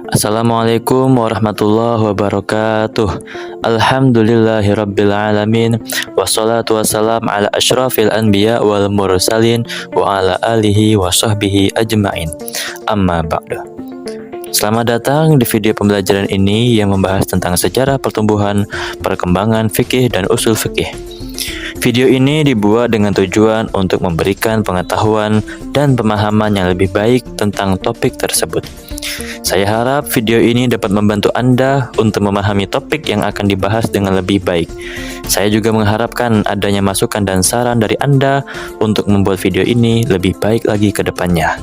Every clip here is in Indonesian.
Assalamualaikum warahmatullahi wabarakatuh. Alhamdulillahirabbil alamin. Wassalatu wassalam ala asyrafil anbiya wal mursalin wa ala alihi wa sahbihi ajmain. Amma ba'du. Selamat datang di video pembelajaran ini yang membahas tentang sejarah pertumbuhan, perkembangan fikih dan usul fikih. Video ini dibuat dengan tujuan untuk memberikan pengetahuan dan pemahaman yang lebih baik tentang topik tersebut. Saya harap video ini dapat membantu Anda untuk memahami topik yang akan dibahas dengan lebih baik. Saya juga mengharapkan adanya masukan dan saran dari Anda untuk membuat video ini lebih baik lagi ke depannya.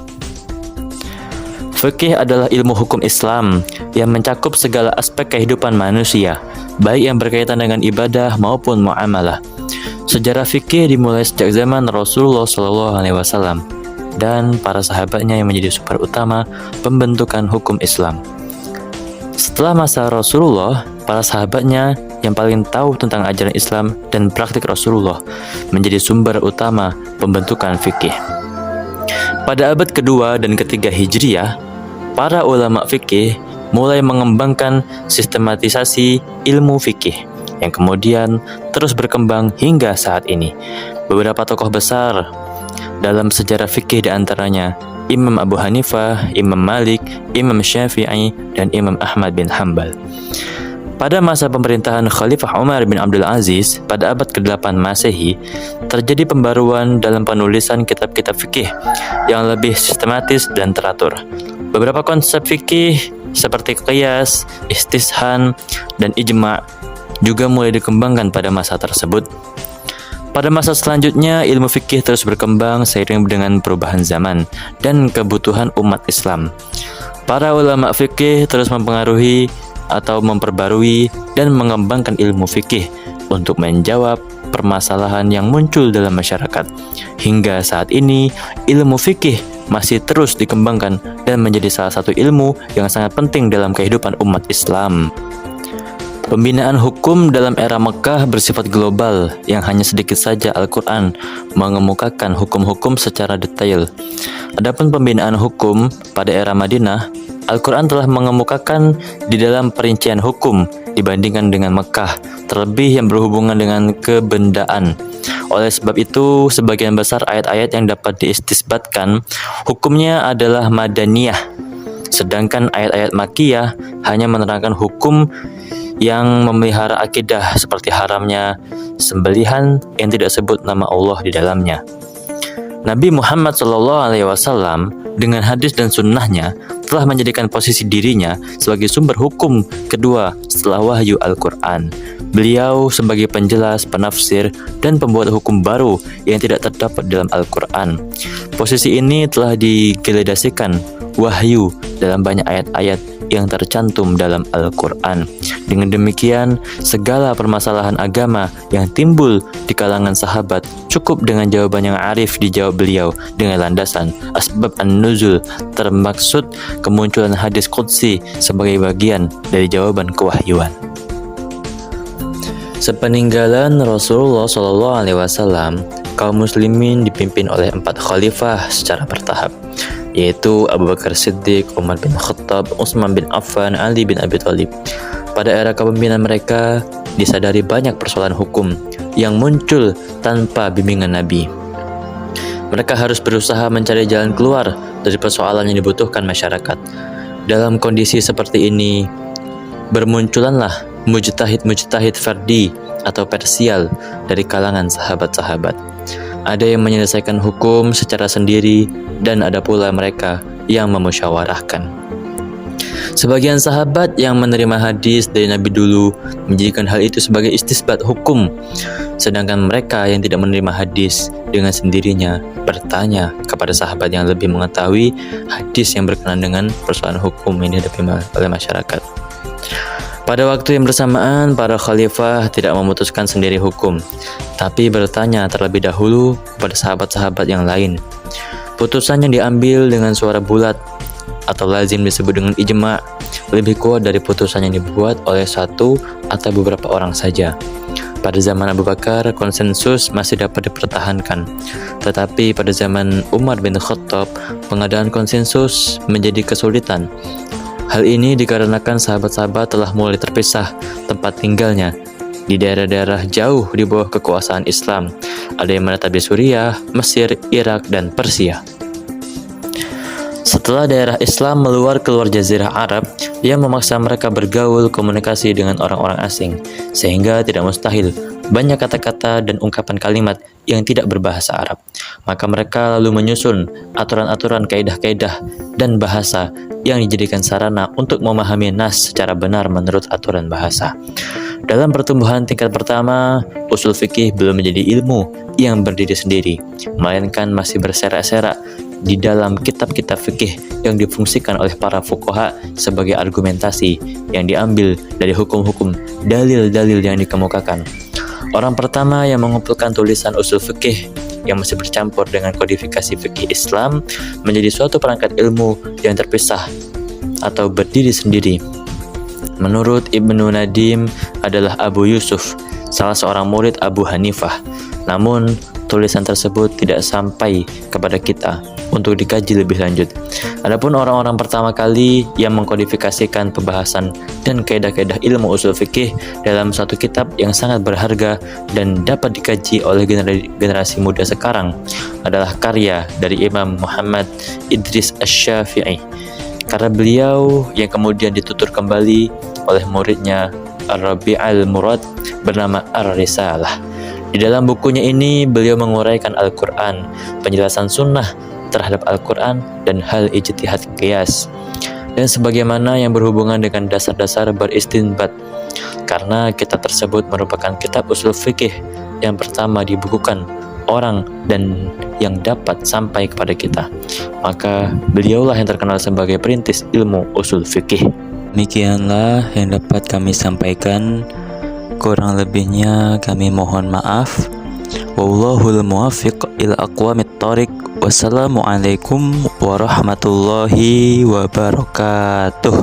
Fikih adalah ilmu hukum Islam yang mencakup segala aspek kehidupan manusia, baik yang berkaitan dengan ibadah maupun muamalah. Sejarah fikih dimulai sejak zaman Rasulullah SAW dan para sahabatnya yang menjadi sumber utama pembentukan hukum Islam. Setelah masa Rasulullah, para sahabatnya yang paling tahu tentang ajaran Islam dan praktik Rasulullah menjadi sumber utama pembentukan fikih. Pada abad kedua dan ketiga Hijriyah, para ulama fikih mulai mengembangkan sistematisasi ilmu fikih yang kemudian terus berkembang hingga saat ini. Beberapa tokoh besar dalam sejarah fikih diantaranya Imam Abu Hanifah, Imam Malik, Imam Syafi'i, dan Imam Ahmad bin Hanbal. Pada masa pemerintahan Khalifah Umar bin Abdul Aziz pada abad ke-8 Masehi, terjadi pembaruan dalam penulisan kitab-kitab fikih yang lebih sistematis dan teratur. Beberapa konsep fikih seperti qiyas, istishan, dan ijma' juga mulai dikembangkan pada masa tersebut. Pada masa selanjutnya, ilmu fikih terus berkembang seiring dengan perubahan zaman dan kebutuhan umat Islam. Para ulama fikih terus mempengaruhi atau memperbarui dan mengembangkan ilmu fikih untuk menjawab permasalahan yang muncul dalam masyarakat. Hingga saat ini, ilmu fikih masih terus dikembangkan dan menjadi salah satu ilmu yang sangat penting dalam kehidupan umat Islam. Pembinaan hukum dalam era Mekah bersifat global yang hanya sedikit saja Al-Quran mengemukakan hukum-hukum secara detail. Adapun pembinaan hukum pada era Madinah, Al-Quran telah mengemukakan di dalam perincian hukum dibandingkan dengan Mekah, terlebih yang berhubungan dengan kebendaan. Oleh sebab itu, sebagian besar ayat-ayat yang dapat diistisbatkan hukumnya adalah Madaniyah, sedangkan ayat-ayat Makkiyah hanya menerangkan hukum yang memelihara akidah seperti haramnya sembelihan yang tidak sebut nama Allah di dalamnya. Nabi Muhammad SAW dengan hadis dan sunnahnya telah menjadikan posisi dirinya sebagai sumber hukum kedua setelah wahyu Al-Quran. Beliau sebagai penjelas, penafsir, dan pembuat hukum baru yang tidak terdapat dalam Al-Quran. Posisi ini telah digeledasikan wahyu dalam banyak ayat-ayat yang tercantum dalam Al-Quran. Dengan demikian, segala permasalahan agama yang timbul di kalangan sahabat cukup dengan jawaban yang arif dijawab beliau dengan landasan asbab an-nuzul, termaksud kemunculan hadis qudsi sebagai bagian dari jawaban kewahyuan. Sepeninggalan Rasulullah SAW, kaum muslimin dipimpin oleh 4 khalifah secara bertahap, yaitu Abu Bakar Siddiq, Umar bin Khattab, Utsman bin Affan, Ali bin Abi Thalib. Pada era kepemimpinan mereka, disadari banyak persoalan hukum yang muncul tanpa bimbingan Nabi. Mereka harus berusaha mencari jalan keluar dari persoalan yang dibutuhkan masyarakat. Dalam kondisi seperti ini, bermunculanlah mujtahid-mujtahid fardi atau parsial dari kalangan sahabat-sahabat. Ada yang menyelesaikan hukum secara sendiri dan ada pula mereka yang memusyawarahkan. Sebagian sahabat yang menerima hadis dari Nabi dulu menjadikan hal itu sebagai istisbat hukum, sedangkan mereka yang tidak menerima hadis dengan sendirinya bertanya kepada sahabat yang lebih mengetahui hadis yang berkenaan dengan persoalan hukum yang dihadapi oleh masyarakat. Pada waktu yang bersamaan, para khalifah tidak memutuskan sendiri hukum, tapi bertanya terlebih dahulu kepada sahabat-sahabat yang lain. Putusan yang diambil dengan suara bulat atau lazim disebut dengan ijma' lebih kuat dari putusan yang dibuat oleh satu atau beberapa orang saja. Pada zaman Abu Bakar, konsensus masih dapat dipertahankan. Tetapi pada zaman Umar bin Khattab, pengadaan konsensus menjadi kesulitan. Hal ini dikarenakan sahabat-sahabat telah mulai terpisah tempat tinggalnya di daerah-daerah jauh di bawah kekuasaan Islam. Ada yang menetap di Suriah, Mesir, Irak, dan Persia. Setelah daerah Islam meluar keluar Jazirah Arab, yang memaksa mereka bergaul komunikasi dengan orang-orang asing, sehingga tidak mustahil banyak kata-kata dan ungkapan kalimat yang tidak berbahasa Arab. Maka mereka lalu menyusun aturan-aturan kaidah-kaidah dan bahasa yang dijadikan sarana untuk memahami nas secara benar menurut aturan bahasa. Dalam pertumbuhan tingkat pertama, usul fikih belum menjadi ilmu yang berdiri sendiri, melainkan masih berserak-serak di dalam kitab-kitab fikih yang difungsikan oleh para fuqaha sebagai argumentasi yang diambil dari hukum-hukum dalil-dalil yang dikemukakan. Orang pertama yang mengumpulkan tulisan usul fikih yang masih bercampur dengan kodifikasi fikih Islam menjadi suatu perangkat ilmu yang terpisah atau berdiri sendiri. Menurut Ibnu Nadim adalah Abu Yusuf, salah seorang murid Abu Hanifah. Namun, tulisan tersebut tidak sampai kepada kita untuk dikaji lebih lanjut. Adapun orang-orang pertama kali yang mengkodifikasikan pembahasan dan kaidah-kaidah ilmu usul fikih dalam satu kitab yang sangat berharga dan dapat dikaji oleh generasi muda sekarang adalah karya dari Imam Muhammad Idris Asy-Syafi'i. Karena beliau yang kemudian ditutur kembali oleh muridnya Ar-Rabi' al-Murad bernama Ar-Risalah. Di dalam bukunya ini beliau menguraikan Al-Quran, penjelasan sunnah terhadap Al-Quran, dan hal ijtihad qiyas, dan sebagaimana yang berhubungan dengan dasar-dasar beristinbat. Karena kitab tersebut merupakan kitab usul fikih yang pertama dibukukan orang dan yang dapat sampai kepada kita, maka beliaulah yang terkenal sebagai perintis ilmu usul fikih. Demikianlah yang dapat kami sampaikan. Kurang lebihnya kami mohon maaf. Wallahul muwaffiq ila aqwamit thoriq. Wassalamualaikum warahmatullahi wabarakatuh.